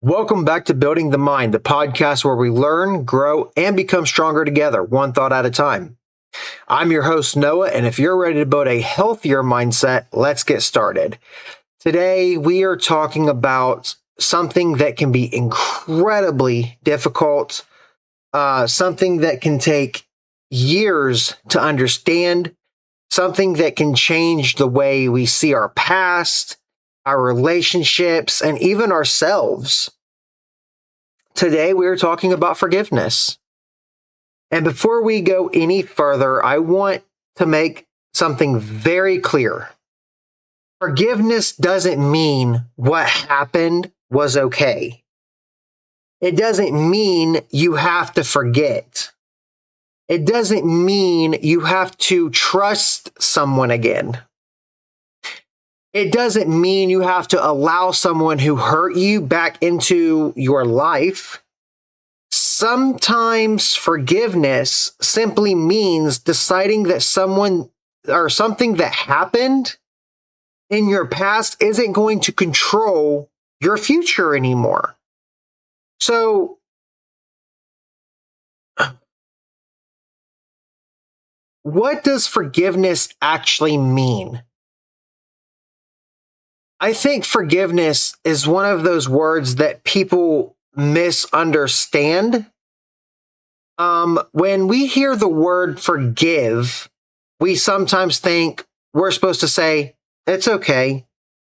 Welcome back to Building the Mind, the podcast where we learn, grow, and become stronger together, one thought at a time. I'm your host, Noah, and if you're ready to build a healthier mindset, let's get started. Today, we are talking about something that can be incredibly difficult, something that can take years to understand, something that can change the way we see our past, our relationships, and even ourselves. Today, we're talking about forgiveness. And before we go any further, I want to make something very clear. Forgiveness doesn't mean what happened was okay. It doesn't mean you have to forget. It doesn't mean you have to trust someone again. It doesn't mean you have to allow someone who hurt you back into your life. Sometimes forgiveness simply means deciding that someone or something that happened in your past isn't going to control your future anymore. So, what does forgiveness actually mean? I think forgiveness is one of those words that people misunderstand. When we hear the word forgive, we sometimes think we're supposed to say, it's okay.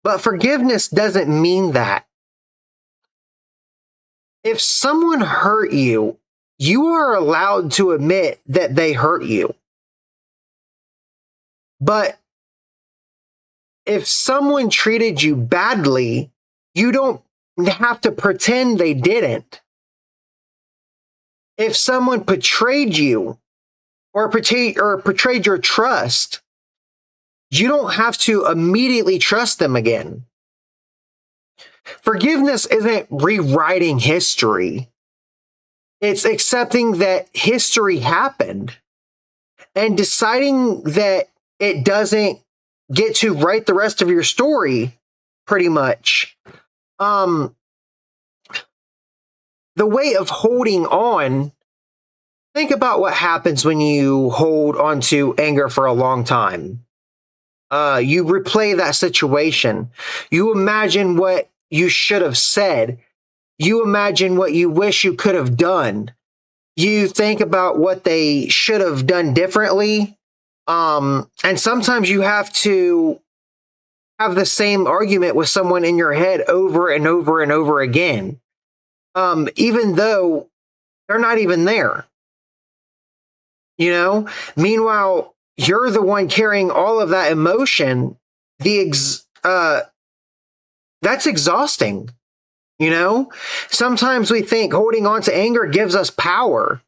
But forgiveness doesn't mean that. If someone hurt you, you are allowed to admit that they hurt you. But if someone treated you badly, you don't have to pretend they didn't. If someone betrayed you or betrayed your trust, you don't have to immediately trust them again. Forgiveness isn't rewriting history. It's accepting that history happened and deciding that it doesn't get to write the rest of your story, pretty much. The way of holding on, think about what happens when you hold on to anger for a long time. You replay that situation. You imagine what you should have said. You imagine what you wish you could have done. You think about what they should have done differently. And sometimes you have to have the same argument with someone in your head over and over and over again, even though they're not even there. Meanwhile, you're the one carrying all of that emotion. That's exhausting. Sometimes we think holding on to anger gives us power.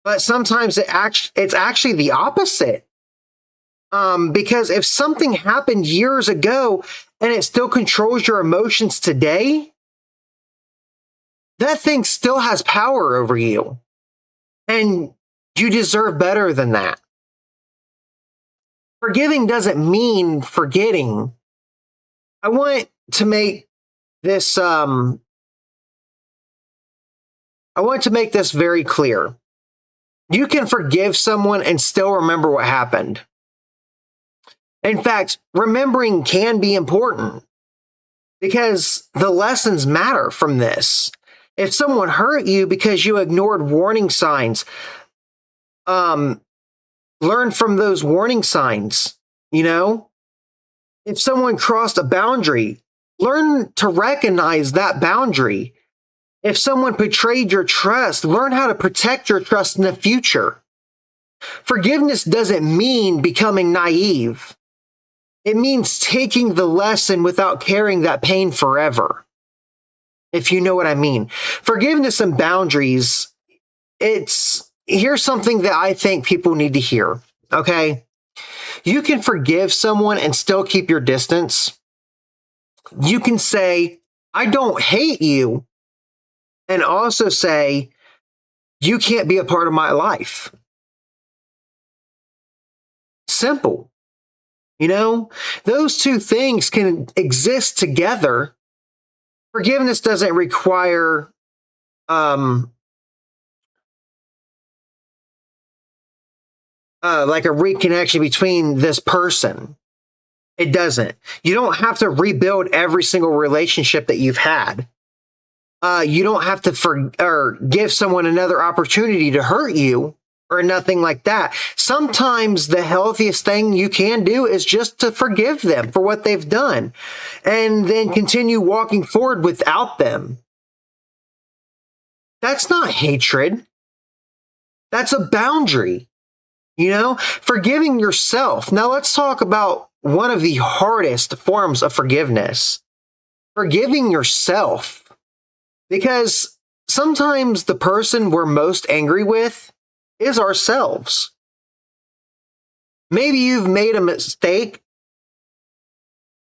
But sometimes it's actually the opposite. Because if something happened years ago and it still controls your emotions today, that thing still has power over you. And you deserve better than that. Forgiving doesn't mean forgetting. I want to make this very clear. You can forgive someone and still remember what happened. In fact, remembering can be important because the lessons matter from this. If someone hurt you because you ignored warning signs, learn from those warning signs. If someone crossed a boundary, learn to recognize that boundary. If someone betrayed your trust, learn how to protect your trust in the future. Forgiveness doesn't mean becoming naive. It means taking the lesson without carrying that pain forever. If you know what I mean. Forgiveness and boundaries, here's something that I think people need to hear, okay? You can forgive someone and still keep your distance. You can say, I don't hate you, and also say, you can't be a part of my life. Simple. Those two things can exist together. Forgiveness doesn't require like a reconnection between this person. It doesn't. You don't have to rebuild every single relationship that you've had. You don't have to or give someone another opportunity to hurt you or nothing like that. Sometimes the healthiest thing you can do is just to forgive them for what they've done and then continue walking forward without them. That's not hatred. That's a boundary. You know, forgiving yourself. Now let's talk about one of the hardest forms of forgiveness. Forgiving yourself. Because sometimes the person we're most angry with is ourselves. Maybe you've made a mistake.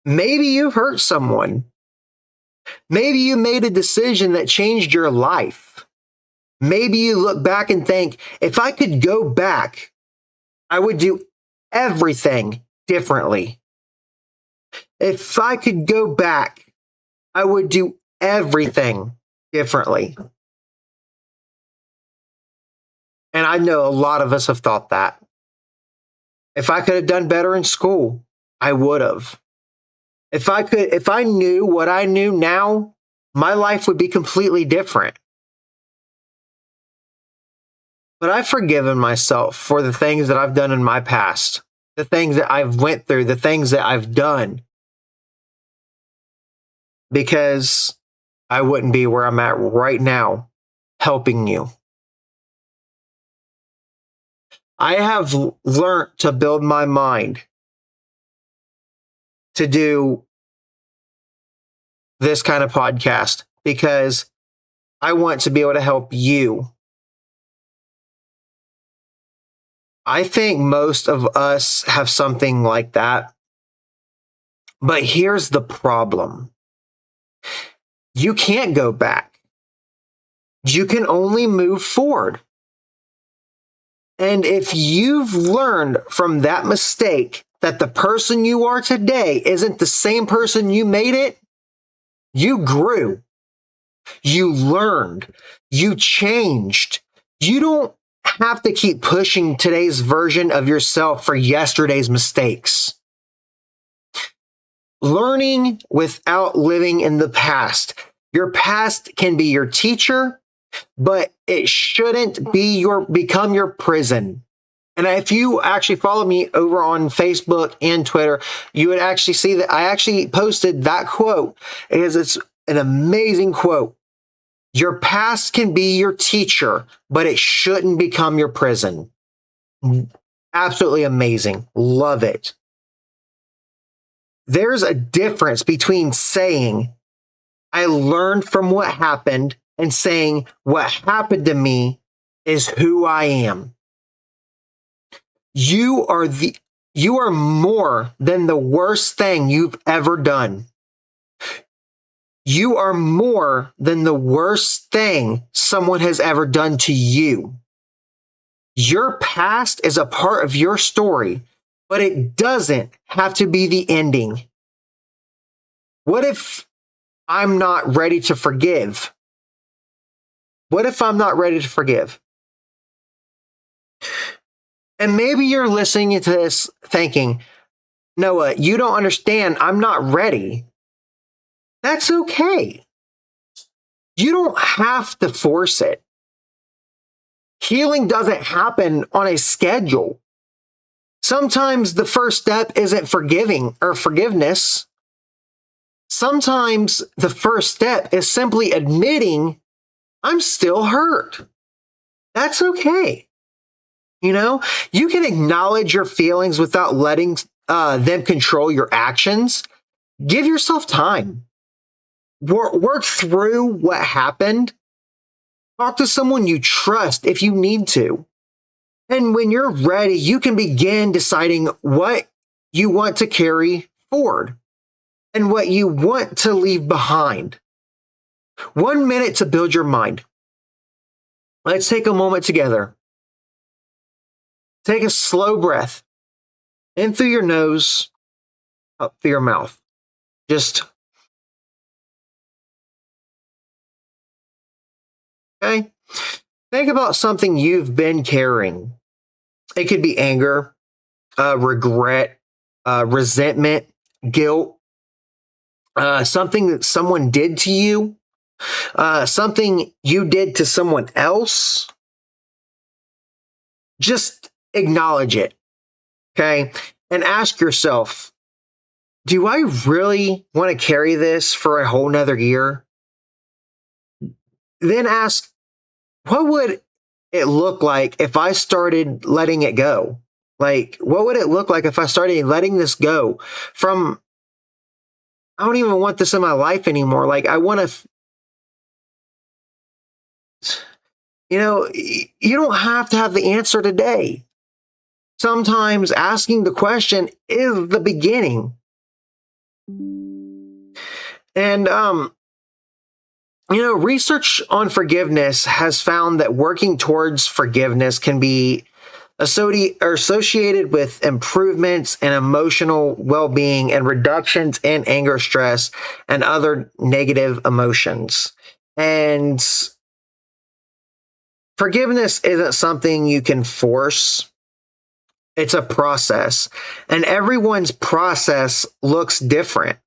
Maybe you've hurt someone. Maybe you made a decision that changed your life. Maybe you look back and think, if I could go back, I would do everything differently. If I could go back, I would do everything differently. And I know a lot of us have thought that. If I could have done better in school, I would have. If I knew what I knew now, my life would be completely different. But I've forgiven myself for the things that I've done in my past, the things that I've went through, the things that I've done, because I wouldn't be where I'm at right now, helping you. I have learned to build my mind to do this kind of podcast because I want to be able to help you. I think most of us have something like that. But here's the problem. You can't go back. You can only move forward. And if you've learned from that mistake that the person you are today isn't the same person you made it, you grew. You learned. You changed. You don't have to keep pushing today's version of yourself for yesterday's mistakes. Learning without living in the past. Your past can be your teacher, but it shouldn't become your prison. And if you actually follow me over on Facebook and Twitter, you would actually see that I actually posted that quote because it's an amazing quote. Your past can be your teacher, but it shouldn't become your prison. Absolutely amazing. Love it. There's a difference between saying, I learned from what happened, and saying, what happened to me is who I am. You are more than the worst thing you've ever done. You are more than the worst thing someone has ever done to you. Your past is a part of your story, but it doesn't have to be the ending. What if I'm not ready to forgive? What if I'm not ready to forgive? And maybe you're listening to this thinking, Noah, you don't understand. I'm not ready. That's okay. You don't have to force it. Healing doesn't happen on a schedule. Sometimes the first step isn't forgiving or forgiveness. Sometimes the first step is simply admitting I'm still hurt. That's okay. You know, you can acknowledge your feelings without letting them control your actions. Give yourself time. Work through what happened. Talk to someone you trust if you need to. And when you're ready, you can begin deciding what you want to carry forward and what you want to leave behind. 1 minute to build your mind. Let's take a moment together. Take a slow breath in through your nose, up through your mouth. Just Okay? Think about something you've been carrying. It could be anger, regret, resentment, guilt, something that someone did to you, something you did to someone else. Just acknowledge it, okay? And ask yourself, do I really want to carry this for a whole nother year? Then ask, what would it look like if I started letting it go? Like, what would it look like if I started letting this go from, I don't even want this in my life anymore. Like, I want to, you don't have to have the answer today. Sometimes asking the question is the beginning. And, research on forgiveness has found that working towards forgiveness can be associated with improvements in emotional well-being and reductions in anger, stress, and other negative emotions. And forgiveness isn't something you can force. It's a process, and everyone's process looks different.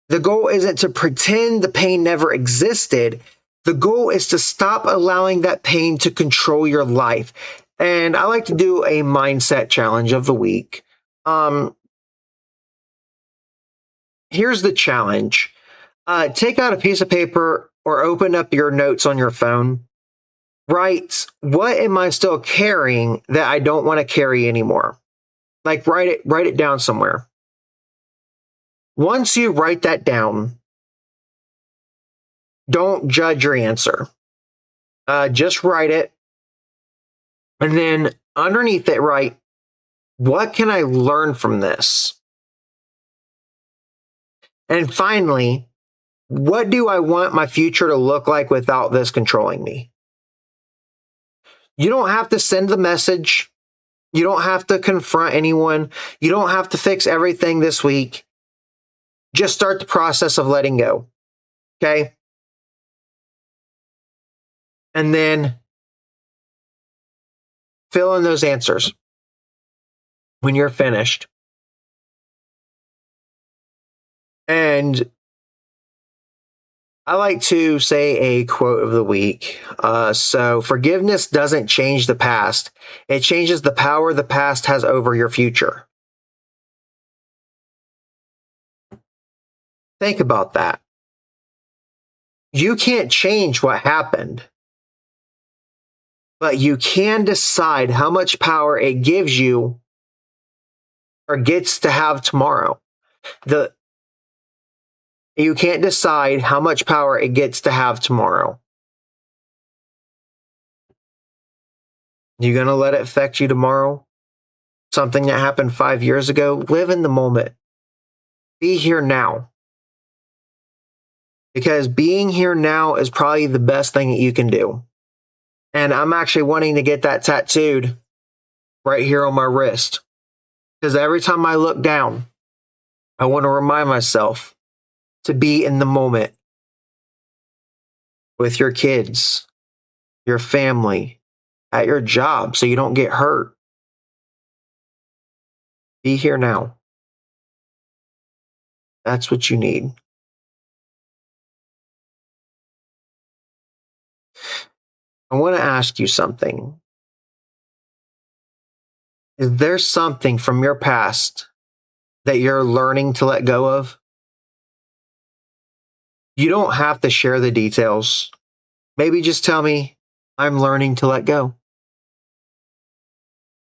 The goal isn't to pretend the pain never existed. The goal is to stop allowing that pain to control your life. And I like to do a mindset challenge of the week. Here's the challenge. Take out a piece of paper or open up your notes on your phone. Write, what am I still carrying that I don't want to carry anymore? Like write it down somewhere. Once you write that down, don't judge your answer. Just write it. And then underneath it, write, what can I learn from this? And finally, what do I want my future to look like without this controlling me? You don't have to send the message. You don't have to confront anyone. You don't have to fix everything this week. Just start the process of letting go. Okay? And then fill in those answers when you're finished. And I like to say a quote of the week. So forgiveness doesn't change the past. It changes the power the past has over your future. Think about that. You can't change what happened, but you can decide how much power it gives you or gets to have tomorrow. You can't decide how much power it gets to have tomorrow. You gonna let it affect you tomorrow? Something that happened 5 years ago? Live in the moment. Be here now. Because being here now is probably the best thing that you can do. And I'm actually wanting to get that tattooed right here on my wrist. Because every time I look down, I want to remind myself to be in the moment with your kids, your family, at your job so you don't get hurt. Be here now. That's what you need. I want to ask you something. Is there something from your past that you're learning to let go of? You don't have to share the details. Maybe just tell me, I'm learning to let go.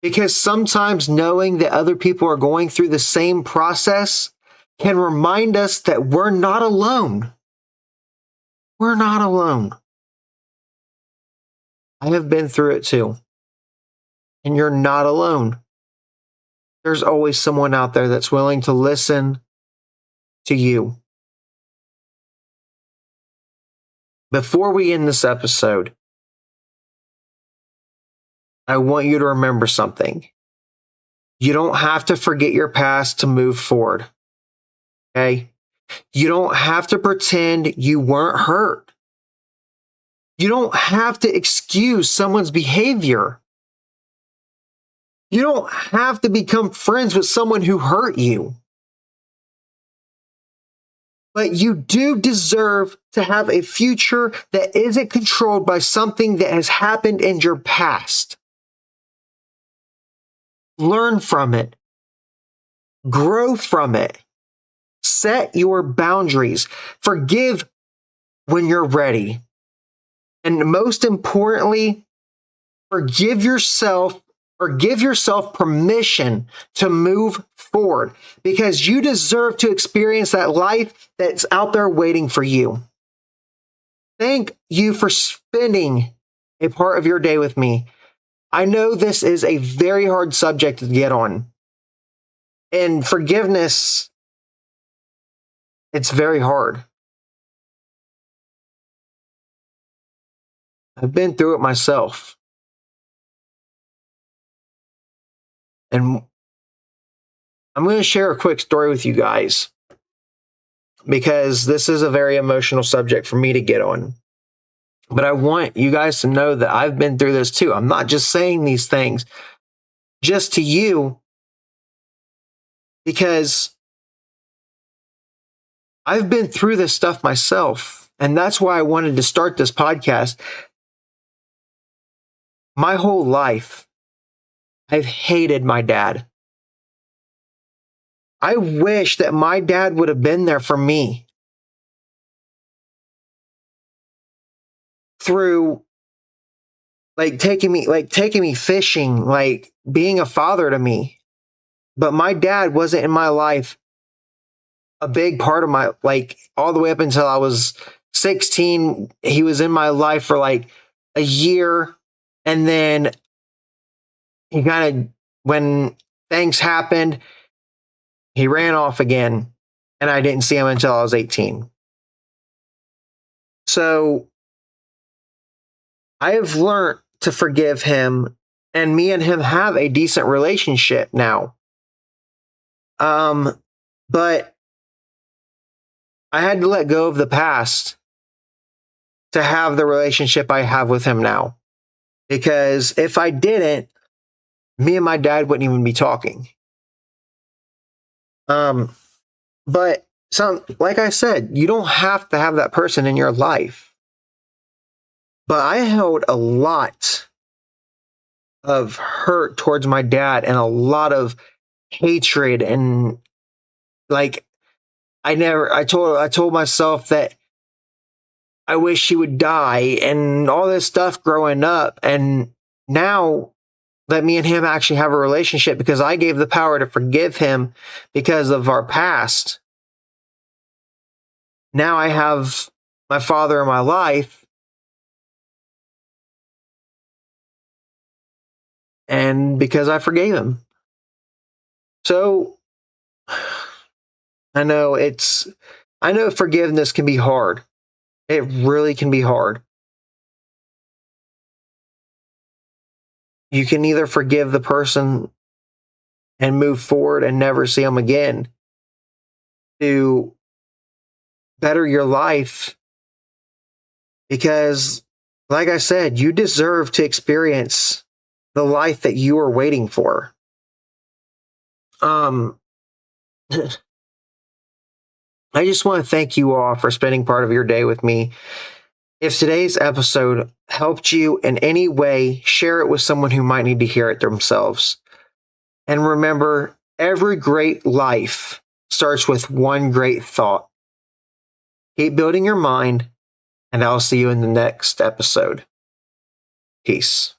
Because sometimes knowing that other people are going through the same process can remind us that we're not alone. We're not alone. I have been through it too. And you're not alone. There's always someone out there that's willing to listen to you. Before we end this episode, I want you to remember something. You don't have to forget your past to move forward. Okay? You don't have to pretend you weren't hurt. You don't have to excuse someone's behavior. You don't have to become friends with someone who hurt you. But you do deserve to have a future that isn't controlled by something that has happened in your past. Learn from it. Grow from it. Set your boundaries. Forgive when you're ready. And most importantly, forgive yourself or give yourself permission to move forward, because you deserve to experience that life that's out there waiting for you. Thank you for spending a part of your day with me. I know this is a very hard subject to get on. And forgiveness, it's very hard. I've been through it myself. And I'm going to share a quick story with you guys, because this is a very emotional subject for me to get on. But I want you guys to know that I've been through this too. I'm not just saying these things just to you, because I've been through this stuff myself. And that's why I wanted to start this podcast. My whole life, I've hated my dad. I wish that my dad would have been there for me through taking me fishing, like being a father to me. But my dad wasn't in my life a big part of my, all the way up until I was 16. He was in my life for like a year. And then he when things happened, he ran off again. And I didn't see him until I was 18. So I have learned to forgive him, and me and him have a decent relationship now. But I had to let go of the past to have the relationship I have with him now. Because if I didn't, me and my dad wouldn't even be talking. But like I said, you don't have to have that person in your life. But I held a lot of hurt towards my dad and a lot of hatred, and I told myself that I wish he would die and all this stuff growing up. And now that me and him actually have a relationship, because I gave the power to forgive him because of our past, now I have my father in my life. And because I forgave him. So I know forgiveness can be hard. It really can be hard. You can either forgive the person and move forward and never see them again to better your life, because, like I said, you deserve to experience the life that you are waiting for. I just want to thank you all for spending part of your day with me. If today's episode helped you in any way, share it with someone who might need to hear it themselves. And remember, every great life starts with one great thought. Keep building your mind, and I'll see you in the next episode. Peace.